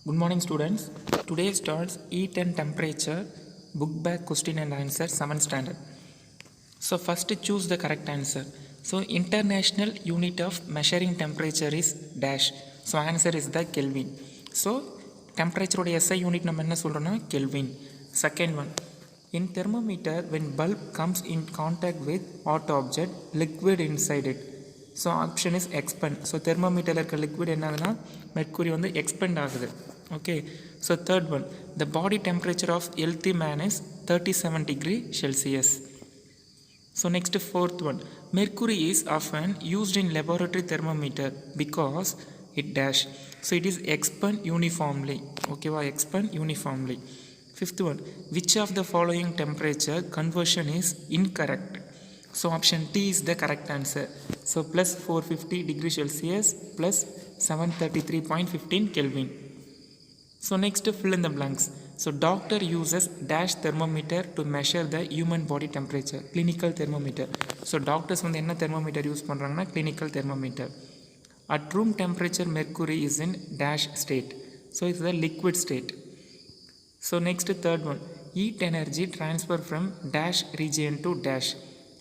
Good morning students. Today starts heat and temperature book back question and answer 7th standard. So first choose the correct answer. So international unit of measuring temperature is dash. So answer is the Kelvin. So temperature oda SI unit நம்ம என்ன சொல்றோம்னா Kelvin. Second one, in thermometer when bulb comes in contact with hot object liquid inside it. So option is expand. So thermometer இருக்க liquid என்ன ஆகுதுன்னா mercury வந்து expand ஆகுது. Okay. So third one, the body temperature of healthy man is 37 degree Celsius. So next fourth one, mercury is often used in laboratory thermometer because it dash. So it is expand uniformly. Okay, wow, expand uniformly. Fifth one, which of the following temperature conversion is incorrect? So option T is the correct answer. So plus 450 degree Celsius plus 733.15 Kelvin. So next fill in the blanks. So doctor uses dash thermometer to measure the human body temperature. Clinical thermometer. So doctors வந்து என்ன thermometer use பண்றாங்கன்னா clinical thermometer. At room temperature mercury is in dash state. So it's the liquid state. So next third one, heat energy transfer from dash region to dash.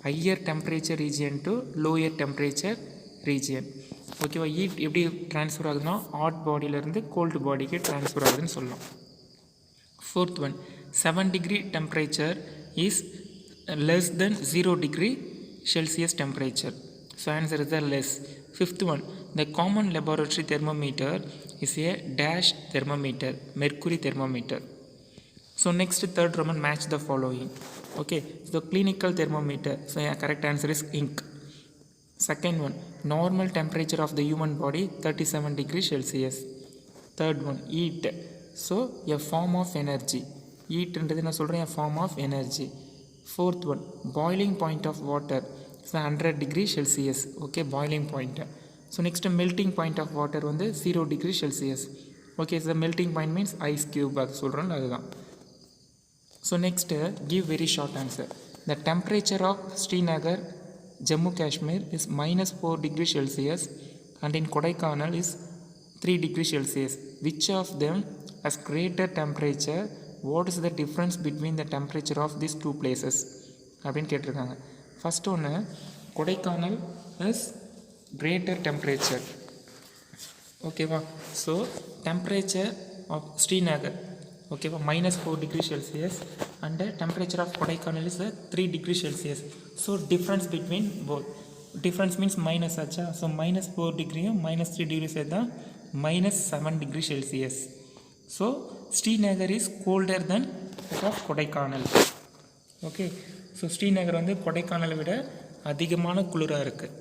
Higher temperature region to lower temperature region. ஓகேவா, heat எப்படி transfer ஆகுதுன்னா hot பாடியிலேருந்து gold பாடிக்கு transfer ஆகுதுன்னு சொல்லலாம். Fourth one, 7 degree temperature is less than 0 degree Celsius temperature. So answer is the less. Fifth one, the common laboratory thermometer is a dash thermometer, mercury thermometer. So next third Roman match the following. Okay, so clinical thermometer. So yeah, correct answer is ink. Second one, normal temperature of the human body 37 degrees Celsius. Third one, heat. So a form of energy. Heat என்றது நான் சொல்றேன், a form of energy. Fourth one, boiling point of water. So 100 degrees Celsius. Okay, boiling point. So next melting point of water வந்து 0 degrees Celsius. Okay, so the melting point means ice cube அது சொல்றேன் அதுதான். So next give very short answer. The temperature of Srinagar, Jammu Kashmir is minus 4 degrees Celsius and in Kodaikanal is 3 degrees Celsius. Which of them has greater temperature? What is the difference between the temperature of these two places? அப்படின்னு கேட்டிருக்காங்க. First ஒன்று, Kodaikanal is greater temperature. ஓகேவா, so temperature of Srinagar ஓகேவா minus 4 degrees Celsius and temperature of Kodaikanal is 3 degrees Celsius. So difference between both, difference means minus ஆச்சா, so minus 4 degree minus 3 degrees தான் minus 7 degrees Celsius. So Srinagar is colder than that of Kodaikanal. Okay, so Srinagar வந்து கொடைக்கானலை விட அதிகமான குளிராக இருக்குது.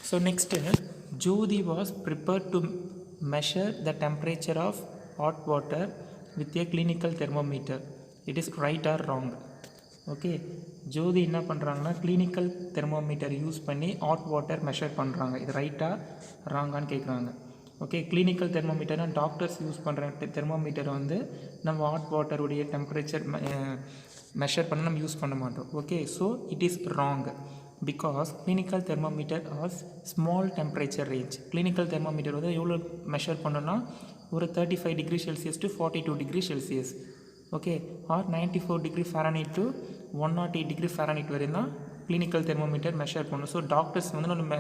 So next, Jyoti was prepared to measure the temperature of hot water with a clinical thermometer. It is right or wrong? Okay, Jyothi என்ன பண்ணுறாங்கன்னா clinical thermometer use பண்ணி hot water measure பண்ணுறாங்க. இது ரைட்டா ராங்கான்னு கேட்குறாங்க. ஓகே, கிளினிக்கல் தெர்மோமீட்டர்னால் டாக்டர்ஸ் யூஸ் பண்ணுற தெர்மோமீட்டர் வந்து நம்ம ஹாட் வாட்டருடைய டெம்பரேச்சர் மெஷர் பண்ண நம்ம யூஸ் பண்ண மாட்டோம். Okay, so it is wrong because clinical thermometer as small temperature range. Clinical thermometer வந்து எவ்வளோ மெஷர் பண்ணோன்னா ஒரு 35 degree Celsius to 42 degree Celsius. Okay, or 94 degree Fahrenheit to 108 degree Fahrenheit வரையும் தான் கிளினிக்கல் தெர்மோமீட்டர் மெஷர் பண்ணணும். So doctors வந்து நம்ம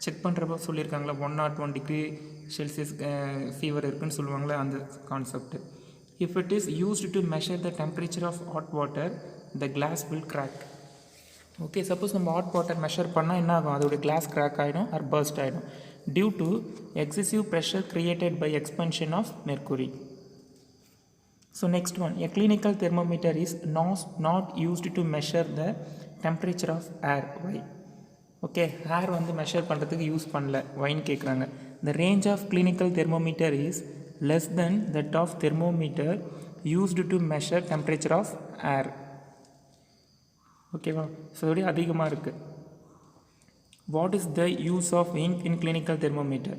check பண்ணுறப்ப சொல்லியிருக்காங்களா 101 degree Celsius ஃபீவர் இருக்குன்னு சொல்லுவாங்களே அந்த concept. If it is used to measure the temperature of hot water the glass will crack. Okay, suppose நம்ம ஹாட் வாட்டர் மெஷர் பண்ணால் என்ன ஆகும், அதோடைய கிளாஸ் கிராக் ஆகிடும் ஆர் பர்ஸ்ட் ஆகிடும் due to excessive pressure created by expansion of mercury. So next one, a clinical thermometer is not used to measure the temperature of air. Why? Okay, air வந்து measure பண்ணுறதுக்கு use பண்ணல, வைன்னு கேட்குறாங்க. The range of clinical thermometer is less than that of thermometer used to measure temperature of air. ஓகேவா, so இதோடைய அதிகமாக இருக்குது. What is the use of ink in clinical thermometer?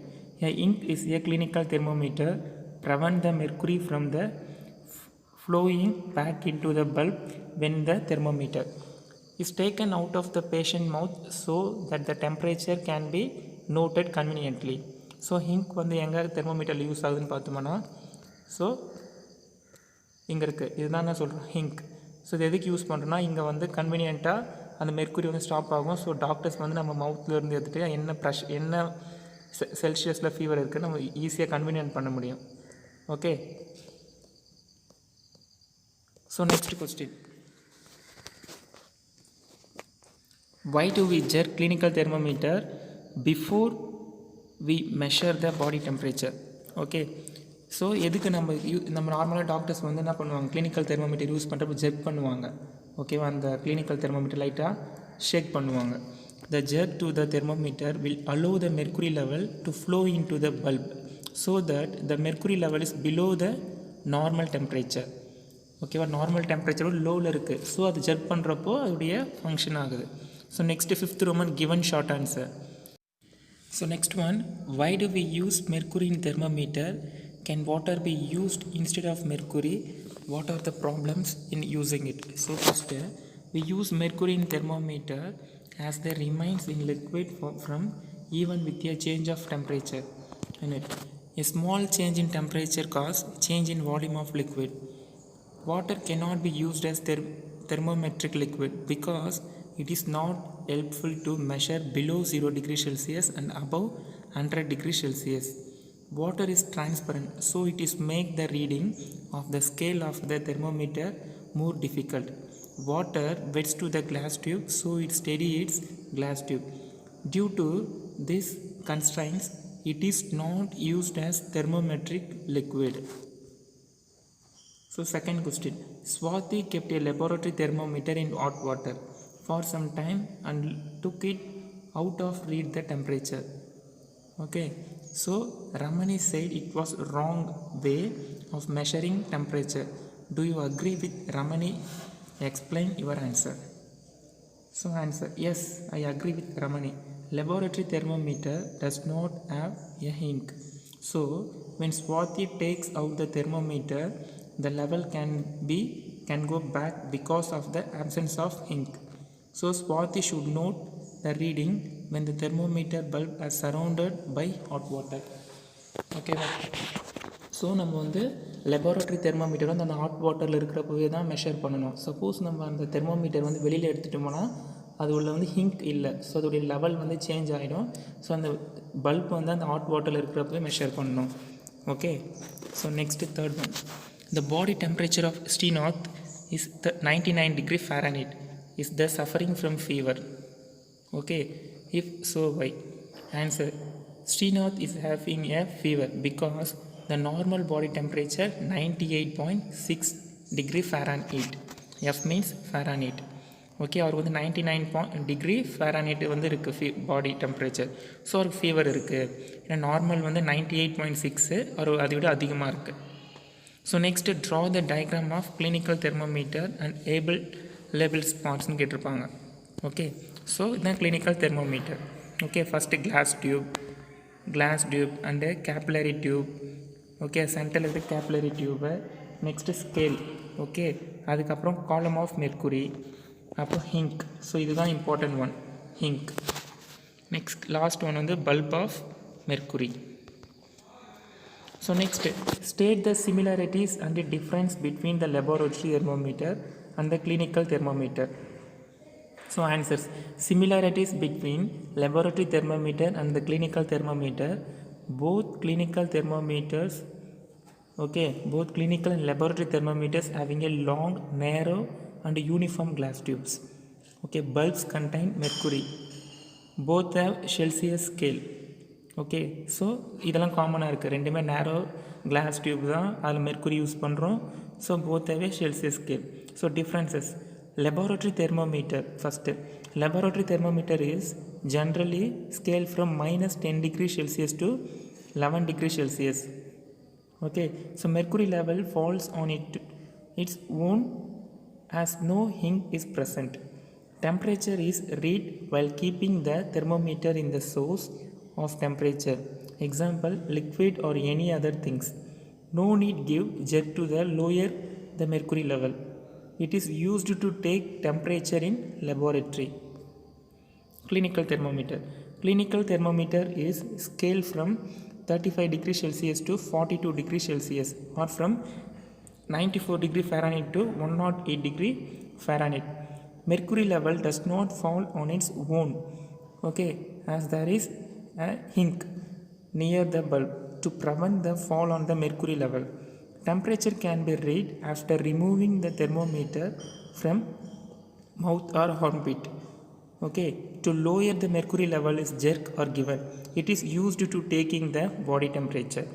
A ink is a clinical thermometer prevent the mercury from the flowing back into the bulb when the thermometer is taken out of the patient mouth so that the temperature can be noted conveniently. So kink வந்து எங்கே தெர்மோமீட்டரில் use ஆகுதுன்னு பார்த்தோம்னா so இங்கே இருக்குது, இதுதான் நான் சொல்கிறேன் ஹிங்க். So இது எதுக்கு யூஸ் பண்ணுறோன்னா, இங்கே வந்து கன்வீனியண்ட்டாக அந்த மெர்க்குரி வந்து ஸ்டாப் ஆகும். ஸோ டாக்டர்ஸ் வந்து நம்ம மவுத்லேருந்து எடுத்துகிட்டு என்ன செல்சியஸில் ஃபீவர் இருக்குது நம்ம ஈஸியாக கன்வீனியன்ட் பண்ண முடியும். Okay. So next question, why do we jerk clinical thermometer before we measure the body temperature? Okay. So எதுக்கு நம்ம நார்மலாக டாக்டர்ஸ் வந்து என்ன பண்ணுவாங்க, கிளினிக்கல் தெர்மோமீட்டர் யூஸ் பண்ணுறப்ப ஜெர்க் பண்ணுவாங்க. ஓகேவா, அந்த கிளினிக்கல் தெர்மோமீட்டர் லைட்டாக ஷேக் பண்ணுவாங்க. The jerk to the thermometer will allow the mercury level to flow into the bulb so that the mercury level is below the normal temperature. ஓகேவா, normal டெம்பரேச்சரோட லோவில் இருக்குது. So அது jerk பண்ணுறப்போ அதோடைய ஃபங்க்ஷன் ஆகுது. So next fifth Roman given short answer. So next one, why do we use mercury in thermometer? Can water be used instead of mercury? What are the problems in using it? So first, we use mercury in thermometer as they remains in liquid from even with a change of temperature in it. A small change in temperature cause change in volume of liquid. Water cannot be used as thermometric liquid because it is not helpful to measure below 0 degrees Celsius and above 100 degrees Celsius. Water is transparent, so it is make the reading of the scale of the thermometer more difficult. Water wets to the glass tube, so it steady its glass tube. Due to this constraints, it is not used as thermometric liquid. So second question, Swati kept a laboratory thermometer in hot water for some time and took it out of read the temperature. Okay, so Ramani said it was wrong way of measuring temperature. Do you agree with Ramani? Explain your answer. So answer, yes, I agree with Ramani. Laboratory thermometer does not have a ink. So when Swati takes out the thermometer, the level can go back because of the absence of ink. So Swati should note the reading when the thermometer bulb is surrounded by hot water. Okay. So நம்ம வந்து laboratory thermometer வந்து அந்த hot வாட்டரில் இருக்கிறப்பவே தான் measure பண்ணணும். Suppose நம்ம அந்த thermometer வந்து வெளியில் எடுத்துட்டோம்னா அது உள்ள வந்து ஹிங்க் இல்லை, ஸோ அதோடைய லெவல் வந்து சேஞ்ச் ஆகிடும். ஸோ அந்த பல்ப் வந்து அந்த ஹாட் வாட்டரில் இருக்கிறப்பவே மெஷர் பண்ணணும். Okay. So next third one, the body temperature of Stenoth is 99 degree Fahrenheit. Is thus suffering from fever? Okay, if so, why? Answer, Stenoth is having a fever because the normal body temperature 98.6 degree Fahrenheit. F means Fahrenheit. Okay, அவருக்கு வந்து 99 degree Fahrenheit வந்து இருக்குது body temperature. So அவருக்கு fever இருக்குது. ஏன்னா normal வந்து 98.6, அவர் அதை விட அதிகமாக இருக்குது. So next draw the diagram of clinical thermometer and label ஸ்பாட்ஸ்னு கேட்டிருப்பாங்க. ஓகே, ஸோ இதுதான் clinical thermometer. Okay, first glass tube and capillary tube. Okay, சென்டரில் இருக்க capillary tube. Next scale. Okay, அதுக்கப்புறம் காலம் ஆஃப் மெர்க்குரி, அப்புறம் ஹிங்க். ஸோ இதுதான் important one, kink. Next last one வந்து bulb of mercury. So next, state the similarities and the difference between the laboratory thermometer and the clinical thermometer. So answers, similarities between laboratory thermometer and the clinical thermometer. Both clinical thermometers, okay, both clinical and laboratory thermometers having a long, narrow and uniform glass tubes. Okay, bulbs contain mercury. Both have Celsius scale. Okay, so இதெல்லாம் காமனாக இருக்குது. ரெண்டுமே narrow glass tube தான், அதில் mercury use பண்ணுறோம். So போத்தாவே Celsius scale. So differences, laboratory thermometer. First, laboratory thermometer is generally scale from minus 10 degrees Celsius to 11 degrees Celsius. Okay, so mercury level falls on its own as no ink is present. Temperature is read while keeping the thermometer in the source of temperature, example liquid or any other things. No need give jerk to the lower the mercury level. It is used to take temperature in laboratory. Clinical thermometer is scale from 35 degrees Celsius to 42 degrees Celsius, or from 94 degree Fahrenheit to 108 degree Fahrenheit. Mercury level does not fall on its own, okay, as there is a ink near the bulb to prevent the fall on the mercury level. Temperature can be read after removing the thermometer from mouth or armpit. Okay, to lower the mercury level is jerk or given. It is used to taking the body temperature.